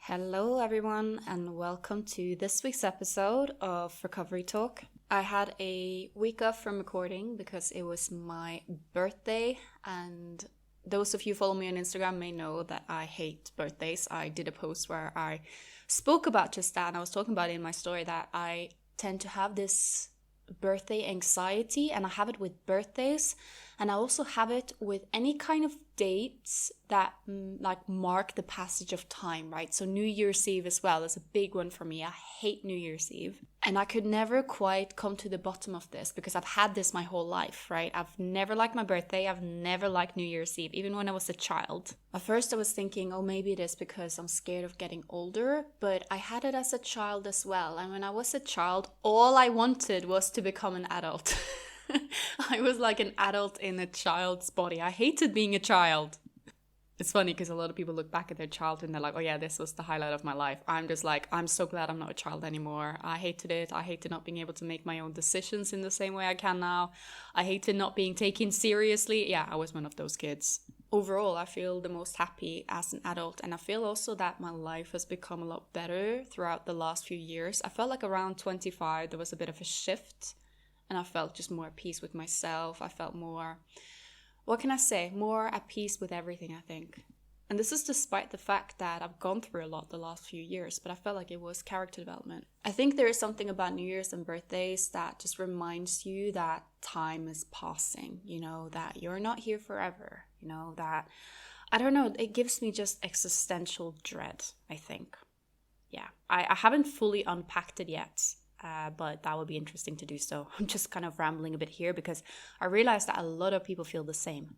Hello, everyone, and welcome to this week's episode of Recovery Talk. I had a week off from recording because it was my birthday, and those of you who follow me on Instagram may know that I hate birthdays. I did a post where I spoke about just that, and I was talking about it in my story that I tend to have this birthday anxiety, and I have it with birthdays, and I also have it with any kind of dates that mark the passage of time, right? So New Year's Eve as well is a big one for me. I hate New Year's Eve, and I could never quite come to the bottom of this because I've had this my whole life, right? I've never liked my birthday. I've never liked New Year's Eve, even when I was a child. At first I was thinking, oh, maybe it is because I'm scared of getting older, but I had it as a child as well. And when I was a child, all I wanted was to become an adult. I was like an adult in a child's body. I hated being a child. It's funny because a lot of people look back at their childhood and they're like, oh yeah, this was the highlight of my life. I'm just like, I'm so glad I'm not a child anymore. I hated it. I hated not being able to make my own decisions in the same way I can now. I hated not being taken seriously. Yeah, I was one of those kids. Overall, I feel the most happy as an adult, and I feel also that my life has become a lot better throughout the last few years. I felt like around 25, there was a bit of a shift. And I felt just more at peace with myself. I felt more, what can I say? More at peace with everything, I think. And this is despite the fact that I've gone through a lot the last few years, but I felt like it was character development. I think there is something about New Year's and birthdays that just reminds you that time is passing, that you're not here forever, that, I don't know, it gives me just existential dread, I think. Yeah, I haven't fully unpacked it yet. But that would be interesting to do so. I'm just kind of rambling a bit here because I realized that a lot of people feel the same.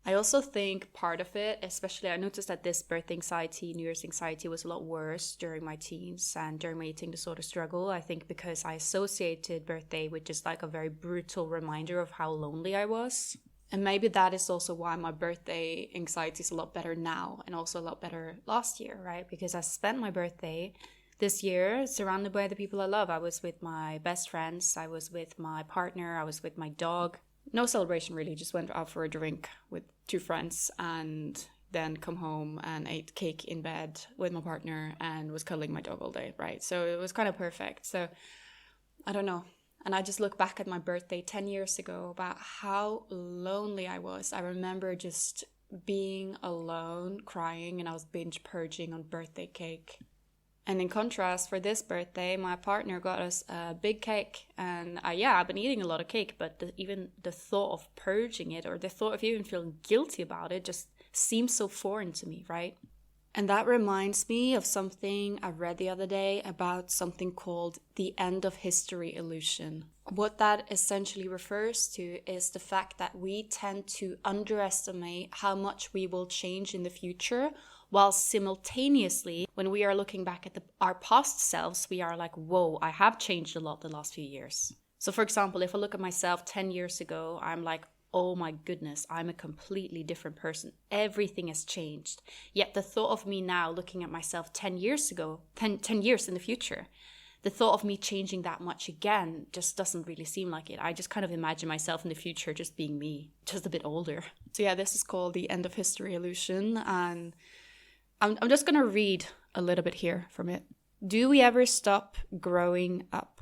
I also think part of it, especially I noticed that this birthday anxiety, New Year's anxiety was a lot worse during my teens and during my eating disorder struggle. I think because I associated birthday with just like a very brutal reminder of how lonely I was. And maybe that is also why my birthday anxiety is a lot better now and also a lot better last year, right? Because I spent my birthday this year, surrounded by the people I love. I was with my best friends, I was with my partner, I was with my dog. No celebration really, just went out for a drink with two friends and then come home and ate cake in bed with my partner and was cuddling my dog all day, right? So it was kind of perfect. So I don't know. And I just look back at my birthday 10 years ago about how lonely I was. I remember just being alone, crying, and I was binge purging on birthday cake. And in contrast, for this birthday, my partner got us a big cake. And I've been eating a lot of cake, but even the thought of purging it or the thought of even feeling guilty about it just seems so foreign to me, right? And that reminds me of something I read the other day about something called the end of history illusion. What that essentially refers to is the fact that we tend to underestimate how much we will change in the future, while simultaneously, when we are looking back at our past selves, we are like, whoa, I have changed a lot the last few years. So for example, if I look at myself 10 years ago, I'm like, oh my goodness, I'm a completely different person. Everything has changed. Yet the thought of me now looking at myself 10 years ago, 10 years in the future, the thought of me changing that much again just doesn't really seem like it. I just kind of imagine myself in the future just being me, just a bit older. So yeah, this is called the end of history illusion, and I'm just going to read a little bit here from it. Do we ever stop growing up?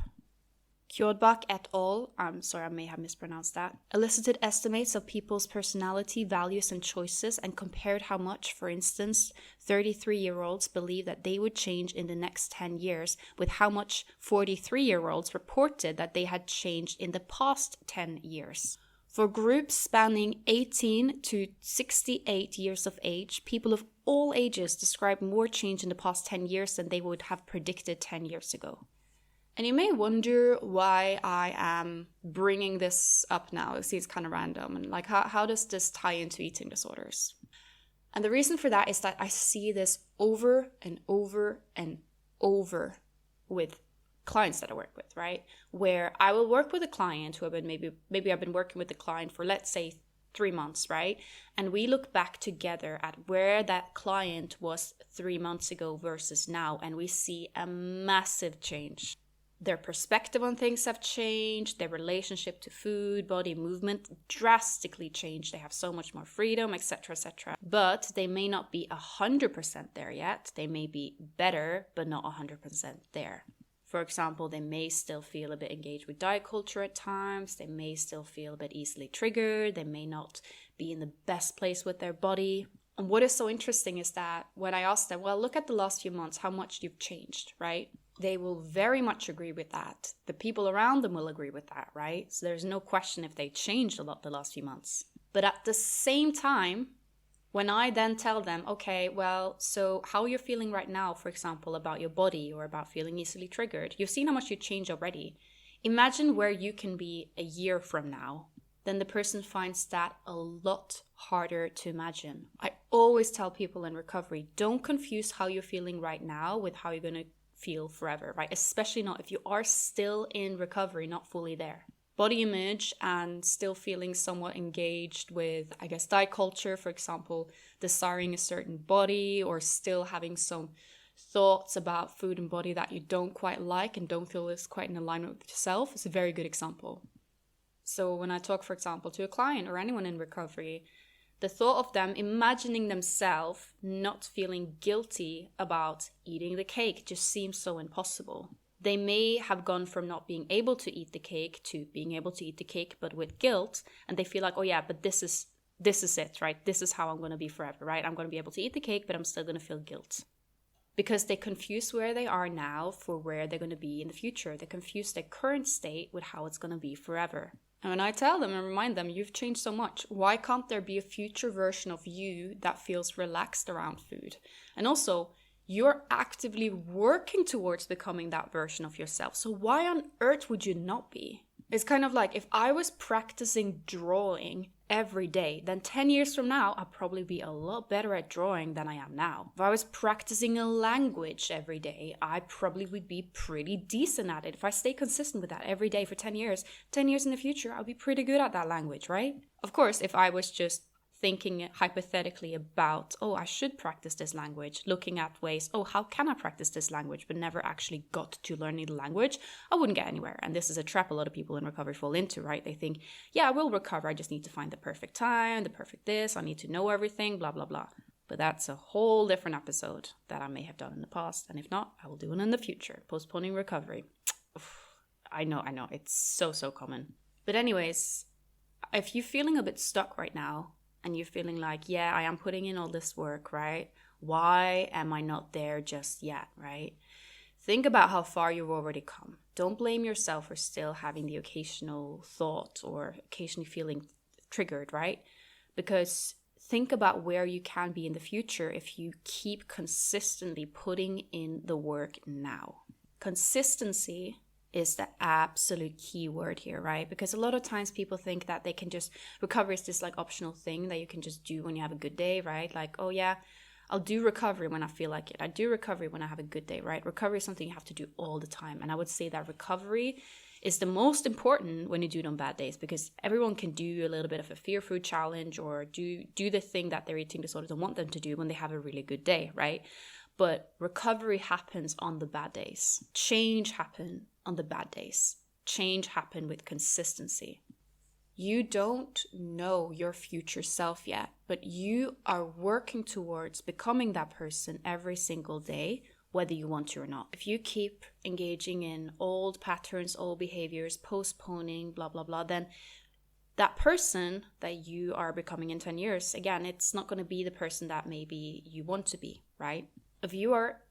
Kjodbak et al., I'm sorry, I may have mispronounced that, elicited estimates of people's personality, values, and choices and compared how much, for instance, 33-year-olds believe that they would change in the next 10 years with how much 43-year-olds reported that they had changed in the past 10 years. For groups spanning 18 to 68 years of age, people of all ages describe more change in the past 10 years than they would have predicted 10 years ago. And you may wonder why I am bringing this up now. See, it's kind of random. And like, how does this tie into eating disorders? And the reason for that is that I see this over and over and over with clients that I work with, right? Where I will work with a client who I've been maybe I've been working with the client for, let's say, 3 months, right? And we look back together at where that client was 3 months ago versus now, and we see a massive change. Their perspective on things have changed. Their relationship to food, body, movement drastically changed. They have so much more freedom, etc., etc. But they may not be 100% there yet. They may be better, but not 100% there. For example, they may still feel a bit engaged with diet culture at times. They may still feel a bit easily triggered. They may not be in the best place with their body. And what is so interesting is that when I ask them, well, look at the last few months, how much you've changed, right? They will very much agree with that. The people around them will agree with that, right? So there's no question if they changed a lot the last few months. But at the same time, when I then tell them, okay, well, so how you're feeling right now, for example, about your body or about feeling easily triggered, you've seen how much you changed already. Imagine where you can be a year from now. Then the person finds that a lot harder to imagine. I always tell people in recovery, don't confuse how you're feeling right now with how you're going to feel forever, right? Especially not if you are still in recovery, not fully there. Body image and still feeling somewhat engaged with, I guess, diet culture, for example, desiring a certain body or still having some thoughts about food and body that you don't quite like and don't feel is quite in alignment with yourself is a very good example. So when I talk, for example, to a client or anyone in recovery, the thought of them imagining themselves not feeling guilty about eating the cake just seems so impossible. They may have gone from not being able to eat the cake to being able to eat the cake, but with guilt. And they feel like, oh yeah, but this is it, right? This is how I'm going to be forever, right? I'm going to be able to eat the cake, but I'm still going to feel guilt. Because they confuse where they are now for where they're going to be in the future. They confuse their current state with how it's going to be forever. And when I tell them and remind them, you've changed so much, why can't there be a future version of you that feels relaxed around food? And also, you're actively working towards becoming that version of yourself. So why on earth would you not be? It's kind of like if I was practicing drawing every day, then 10 years from now, I'll probably be a lot better at drawing than I am now. If I was practicing a language every day, I probably would be pretty decent at it. If I stay consistent with that every day for 10 years in the future, I'll be pretty good at that language, right? Of course, if I was just thinking hypothetically about, oh, I should practice this language, looking at ways, oh, how can I practice this language, but never actually got to learning the language, I wouldn't get anywhere. And this is a trap a lot of people in recovery fall into, right? They think, yeah, I will recover. I just need to find the perfect time, the perfect this. I need to know everything, blah, blah, blah. But that's a whole different episode that I may have done in the past. And if not, I will do it in the future. Postponing recovery. I know. It's so common. But anyways, if you're feeling a bit stuck right now, and you're feeling like, yeah, I am putting in all this work, right? Why am I not there just yet, right? Think about how far you've already come. Don't blame yourself for still having the occasional thought or occasionally feeling triggered, right? Because think about where you can be in the future if you keep consistently putting in the work now. Consistency is the absolute key word here, right? Because a lot of times people think that they can just, recovery is this like optional thing that you can just do when you have a good day, right? Like, oh yeah, I'll do recovery when I feel like it. I do recovery when I have a good day, right? Recovery is something you have to do all the time. And I would say that recovery is the most important when you do it on bad days, because everyone can do a little bit of a fear food challenge or do the thing that their eating disorder don't want them to do when they have a really good day, right? But recovery happens on the bad days. Change happens on the bad days. Change happens with consistency. You don't know your future self yet, but you are working towards becoming that person every single day, whether you want to or not. If you keep engaging in old patterns, old behaviors, postponing, blah, blah, blah, then that person that you are becoming in 10 years, again, it's not going to be the person that maybe you want to be, right? If you are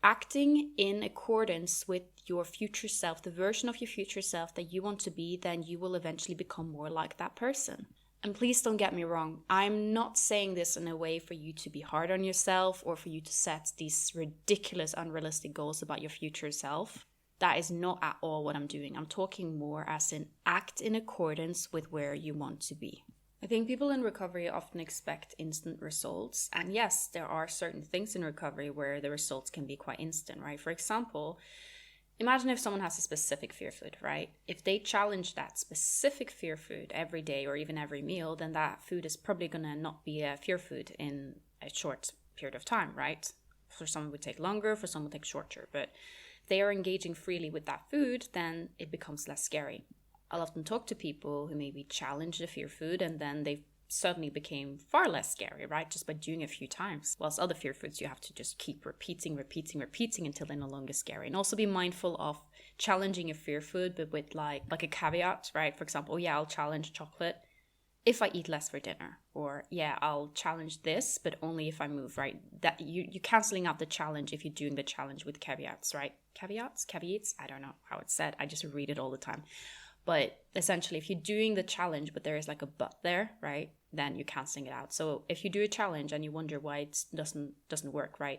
acting in accordance with your future self, the version of your future self that you want to be, then you will eventually become more like that person. And please don't get me wrong. I'm not saying this in a way for you to be hard on yourself or for you to set these ridiculous, unrealistic goals about your future self. That is not at all what I'm doing. I'm talking more as in act in accordance with where you want to be. I think people in recovery often expect instant results. And yes, there are certain things in recovery where the results can be quite instant, right? For example, imagine if someone has a specific fear food, right? If they challenge that specific fear food every day or even every meal, then that food is probably going to not be a fear food in a short period of time, right? For some it would take longer, for some it would take shorter. But if they are engaging freely with that food, then it becomes less scary. I'll often talk to people who maybe challenge the fear food and then they suddenly became far less scary, right? Just by doing a few times. Whilst other fear foods, you have to just keep repeating until they're no longer scary. And also be mindful of challenging your fear food, but with like a caveat, right? For example, yeah, I'll challenge chocolate if I eat less for dinner. Or yeah, I'll challenge this, but only if I move, right? That you're canceling out the challenge if you're doing the challenge with caveats, right? Caveats? I don't know how it's said. I just read it all the time. But essentially, if you're doing the challenge, but there is like a but there, right? Then you're canceling it out. So if you do a challenge and you wonder why it doesn't work, right?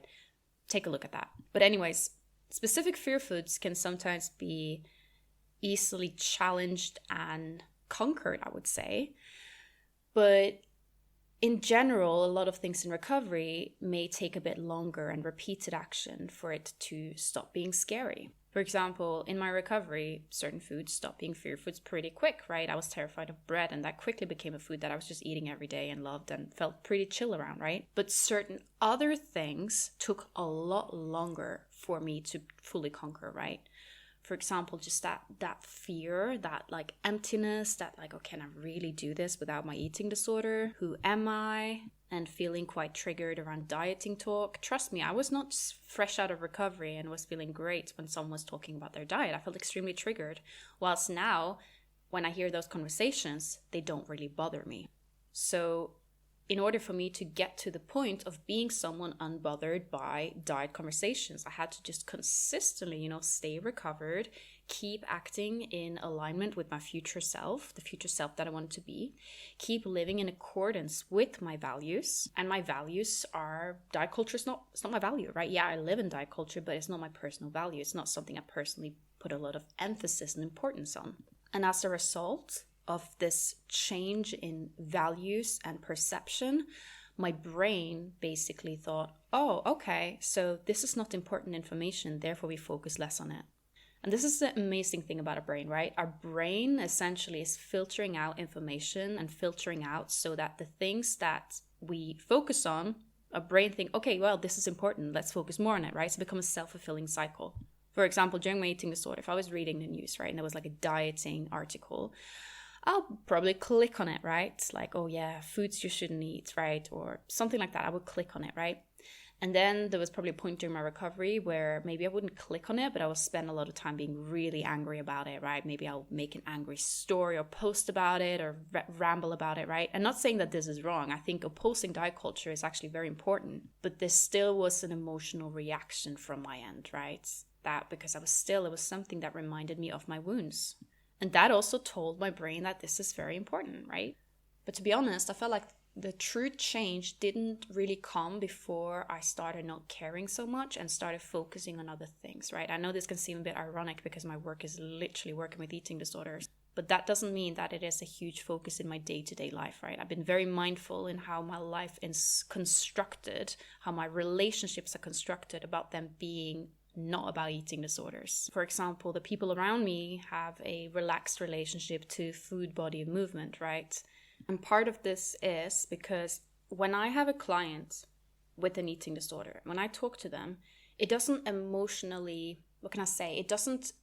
Take a look at that. But anyways, specific fear foods can sometimes be easily challenged and conquered, I would say. But in general, a lot of things in recovery may take a bit longer and repeated action for it to stop being scary. For example, in my recovery, certain foods stopped being fear foods pretty quick, right? I was terrified of bread, and that quickly became a food that I was just eating every day and loved and felt pretty chill around, right? But certain other things took a lot longer for me to fully conquer, right? For example, just that fear, that like emptiness, that like, oh, can I really do this without my eating disorder? Who am I? And feeling quite triggered around dieting talk. Trust me, I was not fresh out of recovery and was feeling great when someone was talking about their diet. I felt extremely triggered. Whilst now, when I hear those conversations, they don't really bother me. So in order for me to get to the point of being someone unbothered by diet conversations, I had to just consistently, stay recovered, keep acting in alignment with my future self, the future self that I wanted to be, keep living in accordance with my values. And my values are, diet culture it's not my value, right? Yeah, I live in diet culture, but it's not my personal value. It's not something I personally put a lot of emphasis and importance on. And as a result of this change in values and perception, my brain basically thought, oh, okay, so this is not important information, therefore we focus less on it. And this is the amazing thing about our brain, right? Our brain essentially is filtering out information and filtering out so that the things that we focus on, our brain think, okay, well, this is important, let's focus more on it, right? So it becomes a self-fulfilling cycle. For example, during my eating disorder, if I was reading the news, right, and there was like a dieting article, I'll probably click on it, right? Like, oh yeah, foods you shouldn't eat, right? Or something like that. I would click on it, right? And then there was probably a point during my recovery where maybe I wouldn't click on it, but I would spend a lot of time being really angry about it, right? Maybe I'll make an angry story or post about it or ramble about it, right? I'm not saying that this is wrong. I think opposing diet culture is actually very important, but there still was an emotional reaction from my end, right? That because it was something that reminded me of my wounds. And that also told my brain that this is very important, right? But to be honest, I felt like the true change didn't really come before I started not caring so much and started focusing on other things, right? I know this can seem a bit ironic because my work is literally working with eating disorders, but that doesn't mean that it is a huge focus in my day-to-day life, right? I've been very mindful in how my life is constructed, how my relationships are constructed, about them being not about eating disorders. For example, the people around me have a relaxed relationship to food, body, and movement, right? And part of this is because when I have a client with an eating disorder, when I talk to them, it doesn't emotionally, it doesn't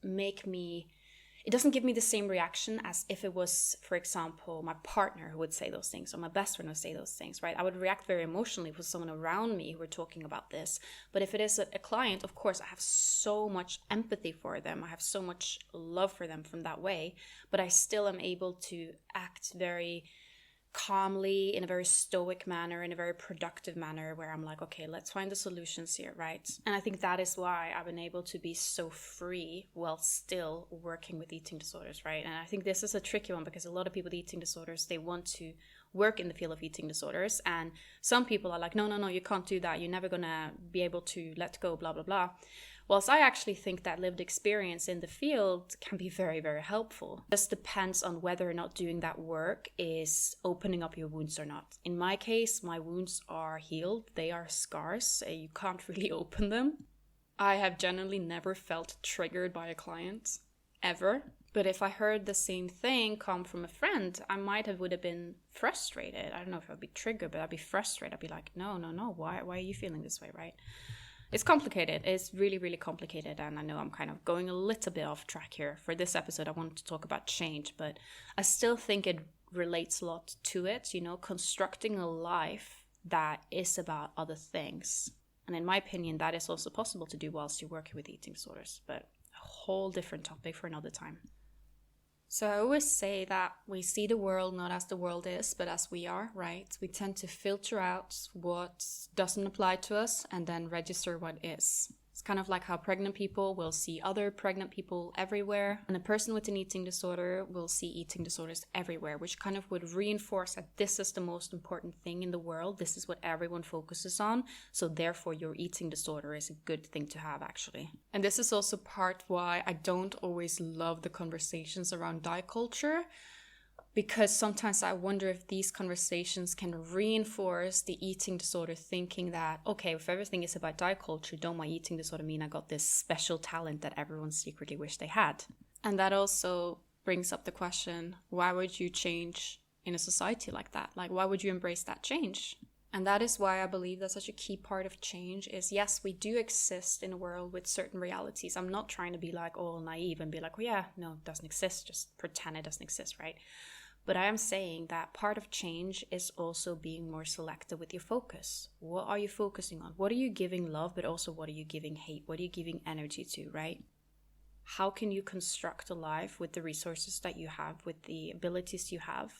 give me the same reaction as if it was, for example, my partner who would say those things or my best friend would say those things, right? I would react very emotionally with someone around me who were talking about this. But if it is a client, of course, I have so much empathy for them. I have so much love for them from that way. But I still am able to act very calmly, in a very stoic manner, in a very productive manner, where I'm like, okay, let's find the solutions here, right? And I think that is why I've been able to be so free while still working with eating disorders, right? And I think this is a tricky one because a lot of people with eating disorders, they want to work in the field of eating disorders, and some people are like, no, you can't do that, you're never gonna be able to let go, blah, blah, blah. Whilst I actually think that lived experience in the field can be very, very helpful. It just depends on whether or not doing that work is opening up your wounds or not. In my case, my wounds are healed. They are scars. You can't really open them. I have generally never felt triggered by a client, ever. But if I heard the same thing come from a friend, I would have been frustrated. I don't know if I'd be triggered, but I'd be frustrated. I'd be like, no, why are you feeling this way, right? It's complicated. It's really, really complicated. And I know I'm kind of going a little bit off track here. For this episode, I wanted to talk about change, but I still think it relates a lot to it, constructing a life that is about other things. And in my opinion, that is also possible to do whilst you're working with eating disorders, but a whole different topic for another time. So I always say that we see the world not as the world is, but as we are, right? We tend to filter out what doesn't apply to us and then register what is. It's kind of like how pregnant people will see other pregnant people everywhere, and a person with an eating disorder will see eating disorders everywhere, which kind of would reinforce that this is the most important thing in the world. This is what everyone focuses on. So therefore, your eating disorder is a good thing to have, actually. And this is also part why I don't always love the conversations around diet culture, because sometimes I wonder if these conversations can reinforce the eating disorder thinking that, okay, if everything is about diet culture, don't my eating disorder mean I got this special talent that everyone secretly wished they had? And that also brings up the question, why would you change in a society like that? Like, why would you embrace that change? And that is why I believe that such a key part of change is, yes, we do exist in a world with certain realities. I'm not trying to be like all naive and be like, oh yeah, no, it doesn't exist. Just pretend it doesn't exist, right? But I am saying that part of change is also being more selective with your focus. What are you focusing on? What are you giving love, but also what are you giving hate? What are you giving energy to, right? How can you construct a life with the resources that you have, with the abilities you have,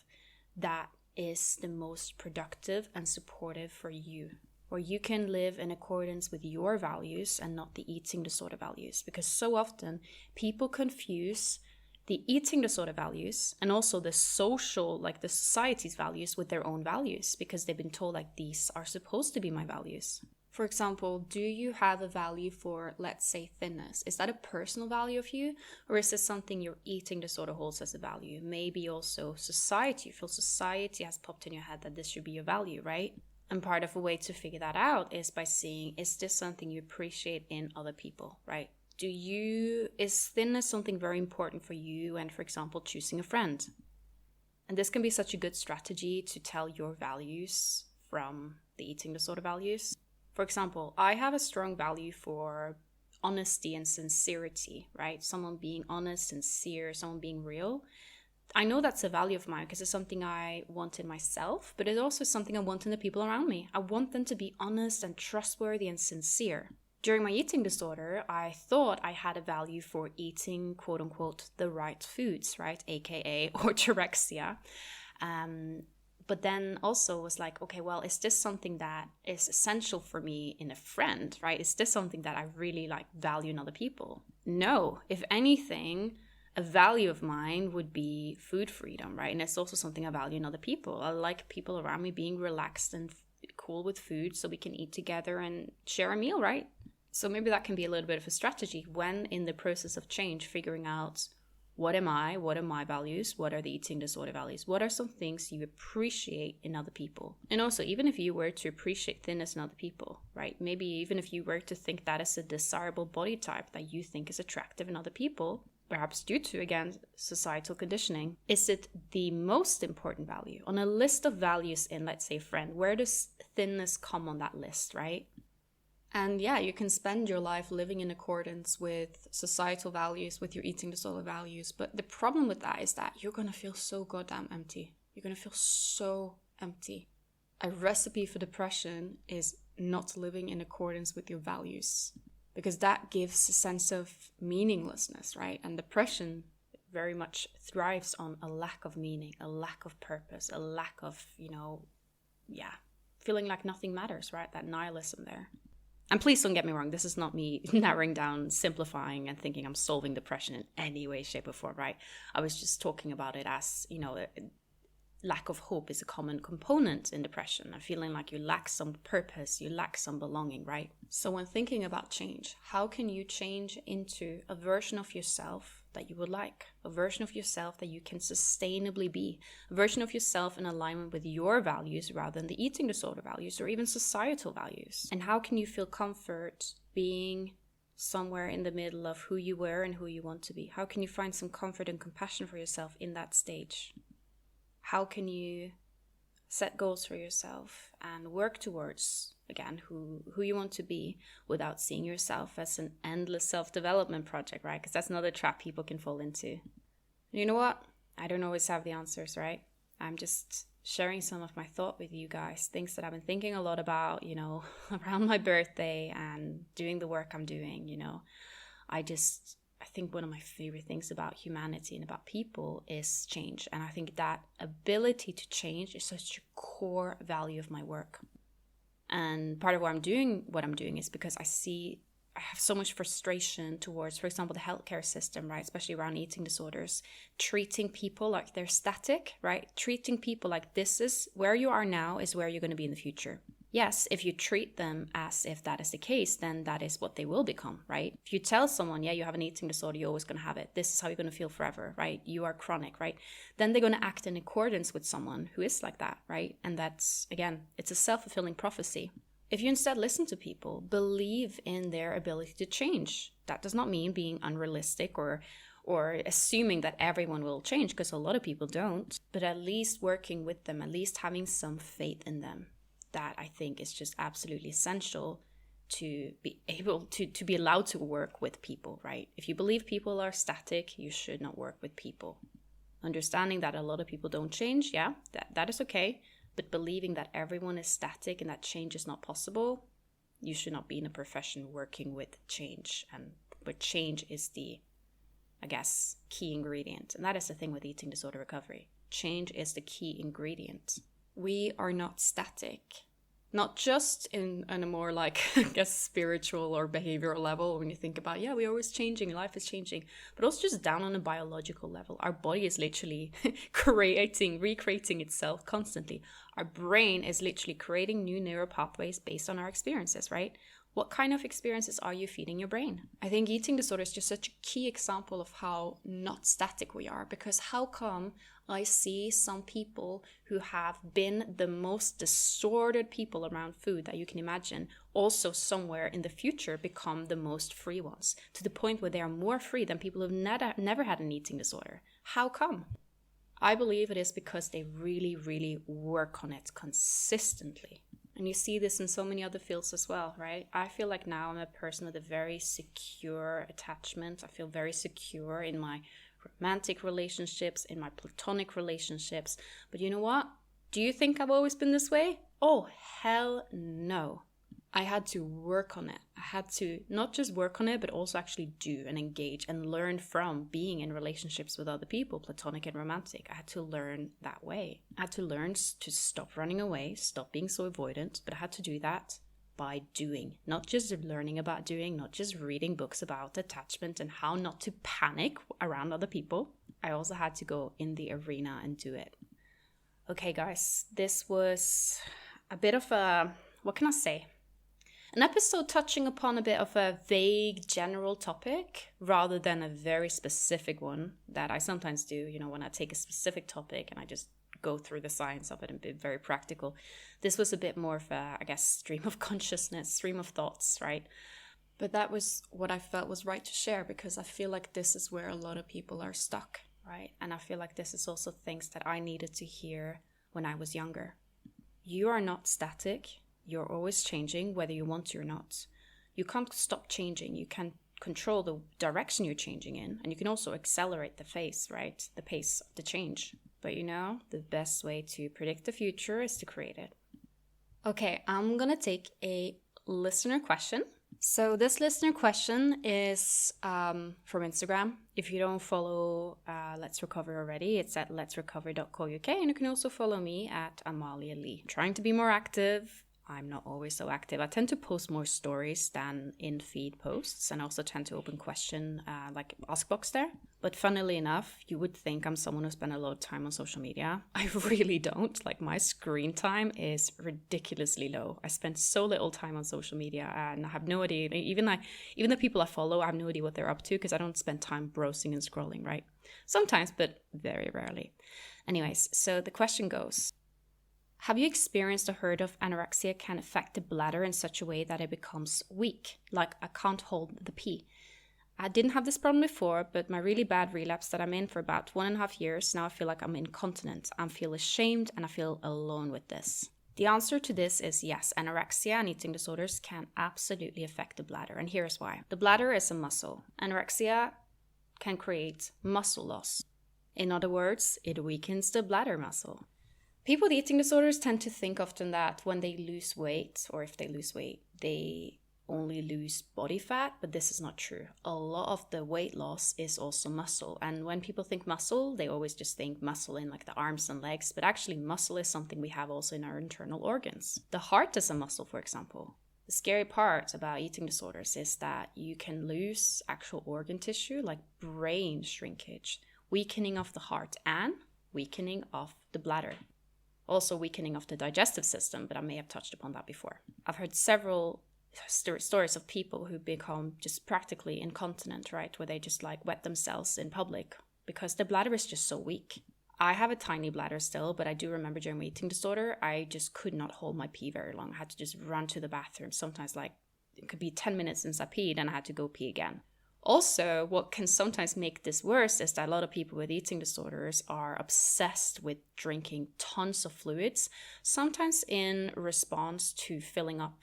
that is the most productive and supportive for you? Where you can live in accordance with your values and not the eating disorder values. Because so often people confuse the eating disorder values and also the social, like the society's values, with their own values, because they've been told like these are supposed to be my values. For example, do you have a value for, let's say, thinness? Is that a personal value of you, or is this something your eating disorder holds as a value? Maybe also society. You feel society has popped in your head that this should be your value, right? And part of a way to figure that out is by seeing, is this something you appreciate in other people, right? Is thinness something very important for you and, for example, choosing a friend? And this can be such a good strategy to tell your values from the eating disorder values. For example, I have a strong value for honesty and sincerity, right? Someone being honest, sincere, someone being real. I know that's a value of mine because it's something I want in myself, but it's also something I want in the people around me. I want them to be honest and trustworthy and sincere. During my eating disorder, I thought I had a value for eating, quote unquote, the right foods, right? AKA orthorexia. But then also was like, okay, well, is this something that is essential for me in a friend, right? Is this something that I really like value in other people? No. If anything, a value of mine would be food freedom, right? And it's also something I value in other people. I like people around me being relaxed and cool with food so we can eat together and share a meal, right? So maybe that can be a little bit of a strategy when in the process of change, figuring out what am I, what are my values, what are the eating disorder values, what are some things you appreciate in other people. And also, even if you were to appreciate thinness in other people, right? Maybe even if you were to think that is a desirable body type that you think is attractive in other people, perhaps due to, again, societal conditioning, is it the most important value? On a list of values in, let's say, friend, where does thinness come on that list, right? And yeah, you can spend your life living in accordance with societal values, with your eating disorder values. But the problem with that is that you're going to feel so goddamn empty. You're going to feel so empty. A recipe for depression is not living in accordance with your values, because that gives a sense of meaninglessness, right? And depression very much thrives on a lack of meaning, a lack of purpose, a lack of, feeling like nothing matters, right? That nihilism there. And please don't get me wrong, this is not me narrowing down, simplifying, and thinking I'm solving depression in any way, shape, or form, right? I was just talking about it as, lack of hope is a common component in depression, and feeling like you lack some purpose, you lack some belonging, right? So when thinking about change, how can you change into a version of yourself that you would like, a version of yourself that you can sustainably be, a version of yourself in alignment with your values rather than the eating disorder values or even societal values? And how can you feel comfort being somewhere in the middle of who you were and who you want to be? How can you find some comfort and compassion for yourself in that stage? How can you set goals for yourself and work towards again, who you want to be without seeing yourself as an endless self-development project, right? Because that's another trap people can fall into. You know what? I don't always have the answers, right? I'm just sharing some of my thought with you guys, things that I've been thinking a lot about, around my birthday and doing the work I'm doing, I think one of my favorite things about humanity and about people is change. And I think that ability to change is such a core value of my work. And part of why I'm doing what I'm doing is because I have so much frustration towards, for example, the healthcare system, right? Especially around eating disorders, treating people like they're static, right? Treating people like this is where you are now is where you're going to be in the future. Yes, if you treat them as if that is the case, then that is what they will become, right? If you tell someone, yeah, you have an eating disorder, you're always going to have it. This is how you're going to feel forever, right? You are chronic, right? Then they're going to act in accordance with someone who is like that, right? And that's, again, it's a self-fulfilling prophecy. If you instead listen to people, believe in their ability to change, that does not mean being unrealistic or assuming that everyone will change, because a lot of people don't, but at least working with them, at least having some faith in them. That I think is just absolutely essential to be able to be allowed to work with people, right? If you believe people are static, you should not work with people. Understanding that a lot of people don't change, yeah, that is okay. But believing that everyone is static and that change is not possible, you should not be in a profession working with change. And where change is the, I guess, key ingredient. And that is the thing with eating disorder recovery. Change is the key ingredient. We are not static. Not just in a more like, I guess, spiritual or behavioral level when you think about, yeah, we're always changing, life is changing, but also just down on a biological level. Our body is literally recreating itself constantly. Our brain is literally creating new neural pathways based on our experiences, right? What kind of experiences are you feeding your brain? I think eating disorder is just such a key example of how not static we are, because how come I see some people who have been the most distorted people around food that you can imagine also somewhere in the future become the most free ones, to the point where they are more free than people who've never had an eating disorder. How come? I believe it is because they really, really work on it consistently. And you see this in so many other fields as well, right? I feel like now I'm a person with a very secure attachment. I feel very secure in my romantic relationships, in my platonic relationships. But you know what? Do you think I've always been this way? Oh, hell no. I had to work on it. I had to not just work on it, but also actually do and engage and learn from being in relationships with other people, platonic and romantic. I had to learn that way. I had to learn to stop running away, stop being so avoidant, but I had to do that by doing, not just learning about doing, not just reading books about attachment and how not to panic around other people. I also had to go in the arena and do it. Okay, guys, this was a bit of a, what can I say? An episode touching upon a bit of a vague general topic rather than a very specific one that I sometimes do, when I take a specific topic and I just go through the science of it and be very practical. This was a bit more of a, I guess, stream of consciousness, stream of thoughts, right? But that was what I felt was right to share, because I feel like this is where a lot of people are stuck, right? And I feel like this is also things that I needed to hear when I was younger. You are not static. You're always changing, whether you want to or not. You can't stop changing. You can control the direction you're changing in, and you can also accelerate the pace, right? The pace of the change. But the best way to predict the future is to create it. Okay, I'm gonna take a listener question. So this listener question is from Instagram. If you don't follow Let's Recover already, it's at letsrecover.co.uk, and you can also follow me at Amalia Lee. I'm trying to be more active. I'm not always so active. I tend to post more stories than in feed posts, and also tend to open question like ask box there. But funnily enough, you would think I'm someone who spends a lot of time on social media. I really don't. Like, my screen time is ridiculously low. I spend so little time on social media, and I have no idea. Even the people I follow, I have no idea what they're up to, because I don't spend time browsing and scrolling, right? Sometimes, but very rarely. Anyways, so the question goes: have you experienced or heard of anorexia can affect the bladder in such a way that it becomes weak, like I can't hold the pee? I didn't have this problem before, but my really bad relapse that I'm in for about 1.5 years, now I feel like I'm incontinent. I feel ashamed and I feel alone with this. The answer to this is yes, anorexia and eating disorders can absolutely affect the bladder, and here's why. The bladder is a muscle. Anorexia can create muscle loss. In other words, it weakens the bladder muscle. People with eating disorders tend to think often that when they lose weight, or if they lose weight, they only lose body fat, but this is not true. A lot of the weight loss is also muscle. And when people think muscle, they always just think muscle in like the arms and legs, but actually muscle is something we have also in our internal organs. The heart is a muscle, for example. The scary part about eating disorders is that you can lose actual organ tissue like brain shrinkage, weakening of the heart, and weakening of the bladder. Also weakening of the digestive system, but I may have touched upon that before. I've heard several stories of people who become just practically incontinent, right? Where they just like wet themselves in public because their bladder is just so weak. I have a tiny bladder still, but I do remember during my eating disorder, I just could not hold my pee very long. I had to just run to the bathroom. Sometimes like it could be 10 minutes since I peed and I had to go pee again. Also, what can sometimes make this worse is that a lot of people with eating disorders are obsessed with drinking tons of fluids, sometimes in response to filling up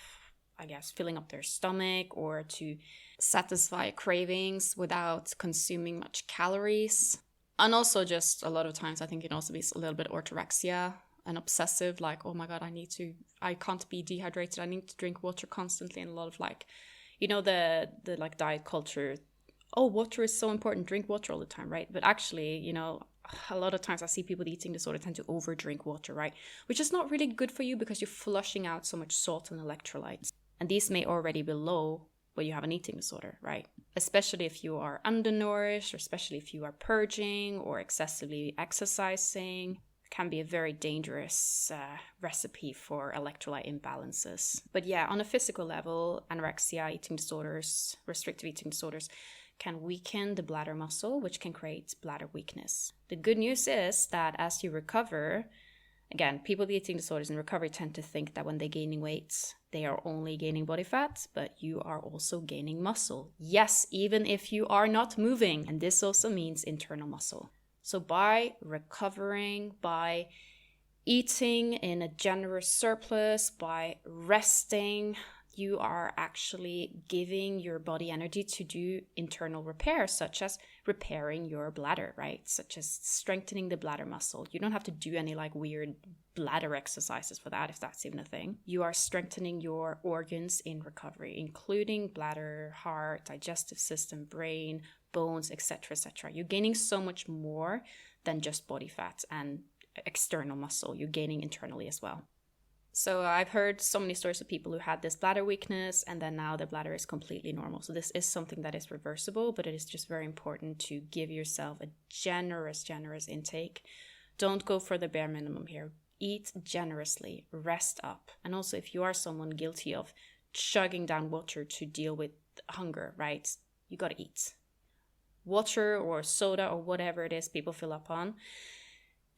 their stomach or to satisfy cravings without consuming much calories. And also just a lot of times I think it can also be a little bit orthorexia and obsessive, like, oh my God, I can't be dehydrated. I need to drink water constantly. And a lot of like, you know, the like diet culture, oh, water is so important, drink water all the time, right? But actually, you know, a lot of times I see people with eating disorder tend to over drink water, right? Which is not really good for you because you're flushing out so much salt and electrolytes. And these may already be low when you have an eating disorder, right? Especially if you are undernourished, or especially if you are purging or excessively exercising. It can be a very dangerous recipe for electrolyte imbalances. But yeah, on a physical level, anorexia, eating disorders, restrictive eating disorders can weaken the bladder muscle, which can create bladder weakness. The good news is that as you recover, again, people with eating disorders in recovery tend to think that when they're gaining weight, they are only gaining body fat, but you are also gaining muscle. Yes, even if you are not moving. And this also means internal muscle. So by recovering, by eating in a generous surplus, by resting, you are actually giving your body energy to do internal repairs, such as repairing your bladder, right? Such as strengthening the bladder muscle. You don't have to do any like weird bladder exercises for that, if that's even a thing. You are strengthening your organs in recovery, including bladder, heart, digestive system, brain, bones, etc., etc. You're gaining so much more than just body fat and external muscle. You're gaining internally as well. So I've heard so many stories of people who had this bladder weakness and then now their bladder is completely normal. So this is something that is reversible, but it is just very important to give yourself a generous intake. Don't go for the bare minimum here. Eat generously, rest up. And also if you are someone guilty of chugging down water to deal with hunger, right? You gotta eat. Water or soda or whatever it is people fill up on,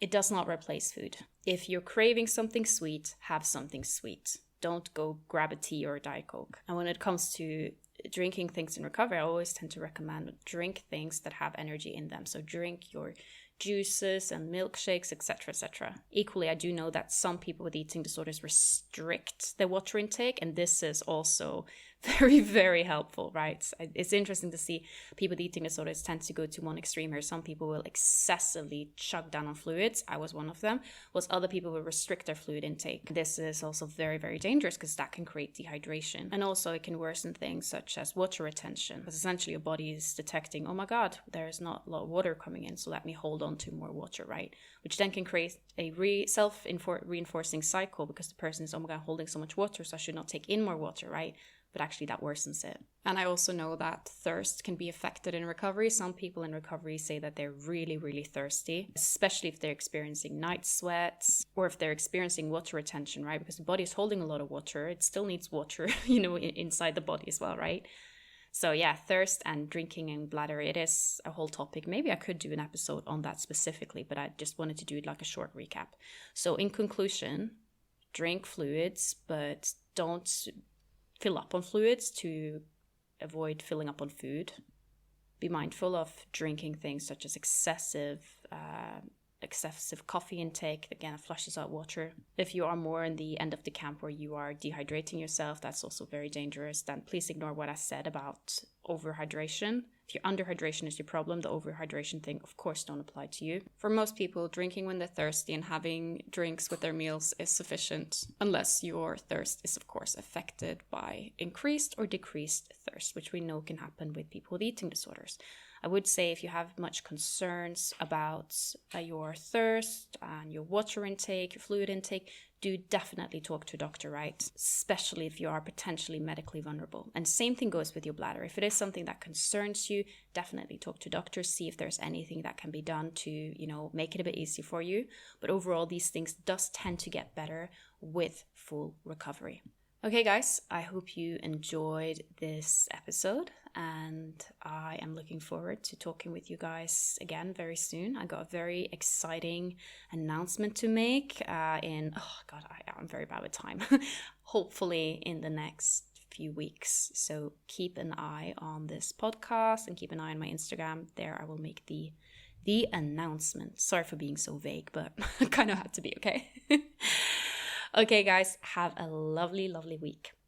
it does not replace food. If you're craving something sweet, have something sweet. Don't go grab a tea or a Diet Coke. And when it comes to drinking things in recovery, I always tend to recommend drink things that have energy in them. So drink your juices and milkshakes, etc., etc. Equally, I do know that some people with eating disorders restrict their water intake, and this is also very, very helpful, right? It's interesting to see people with eating disorders tend to go to one extreme here. Some people will excessively chug down on fluids. I was one of them. Whilst other people will restrict their fluid intake. This is also very, very dangerous because that can create dehydration. And also it can worsen things such as water retention. Because essentially your body is detecting, oh my God, there's not a lot of water coming in, so let me hold on to more water, right? Which then can create a self-reinforcing cycle because the person is, oh my God, holding so much water, so I should not take in more water, right? But actually that worsens it. And I also know that thirst can be affected in recovery. Some people in recovery say that they're really, really thirsty, especially if they're experiencing night sweats or if they're experiencing water retention, right? Because the body is holding a lot of water. It still needs water, inside the body as well, right? So yeah, thirst and drinking and bladder, it is a whole topic. Maybe I could do an episode on that specifically, but I just wanted to do it like a short recap. So in conclusion, drink fluids, but don't fill up on fluids to avoid filling up on food. Be mindful of drinking things such as excessive excessive coffee intake, again, it flushes out water. If you are more in the end of the camp where you are dehydrating yourself, that's also very dangerous. Then please ignore what I said about overhydration. If your underhydration is your problem, the overhydration thing, of course, don't apply to you. For most people, drinking when they're thirsty and having drinks with their meals is sufficient, unless your thirst is, of course, affected by increased or decreased thirst, which we know can happen with people with eating disorders. I would say if you have much concerns about your thirst and your water intake, your fluid intake, do definitely talk to a doctor, right? Especially if you are potentially medically vulnerable. And same thing goes with your bladder. If it is something that concerns you, definitely talk to doctors, see if there's anything that can be done to, make it a bit easier for you. But overall, these things does tend to get better with full recovery. Okay, guys, I hope you enjoyed this episode, and I am looking forward to talking with you guys again very soon. I got a very exciting announcement to make I'm very bad with time. Hopefully in the next few weeks. So keep an eye on this podcast and keep an eye on my Instagram. There I will make the announcement. Sorry for being so vague, but I kind of had to be, okay? Okay, guys, have a lovely, lovely week.